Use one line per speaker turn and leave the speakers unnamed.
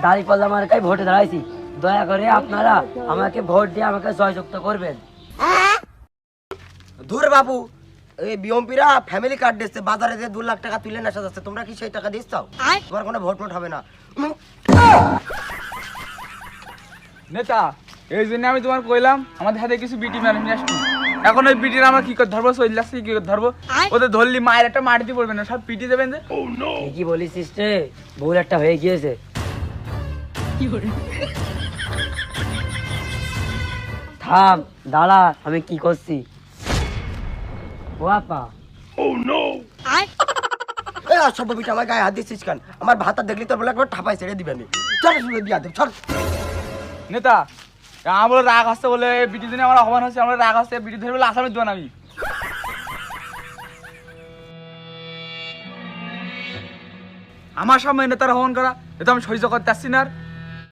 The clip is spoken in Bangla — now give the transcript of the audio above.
দাঁড়িপাল্লা মার্কায় ভোটে দাঁড়াইছি, দয়া করে আপনারা আমাকে ভোট দিয়ে আমাকে জয়যুক্ত করবেন।
ধুর বাবু, এই বিএমপিরা ফ্যামিলি কার্ড দিচ্ছে, বাজারে যে 2 লাখ টাকা তুলে নেশা যাচ্ছে, তোমরা কি সেই টাকা দিচ্ছ? তোমার কোনো ভোট মোট হবে না।
নেতা, এই জন্য আমি তোমার কইলাম আমাদের হাতে কিছু বিটি মানুষ নিয়ে আসবি। এখন ওই বিটির আমরা কি করে ধরবো? চলে যাচ্ছি কি করে ধরবো? ওদের ধরলি মায়ের একটা মাটিতে পড়বে না, সব পিটি দেবেন যে।
কি বলিস রে, ভুল একটা হয়ে গিয়েছে। থাম, দাঁড়া, আমি কি করছি। ও আপা,
এই অসভ্য বিটা আমার গায়ে হাত দিচ্ছিস কেন? আমার ভাতা দেখলি তোর বলে একবার ঠাপাই ছেড়ে দিবে আমি। চল শুনে দিয়া দেব, চল।
নেতা, আমার রাগ আসছে বলে বিটি দিনে আমার অপমান হচ্ছে, আমার রাগ আসছে বিটি ধরে বলে আসামি দেবো না আমি। আমার সামনে নেতার অপমান করা, এটা আমি সহ্য করতে আসছি না। আর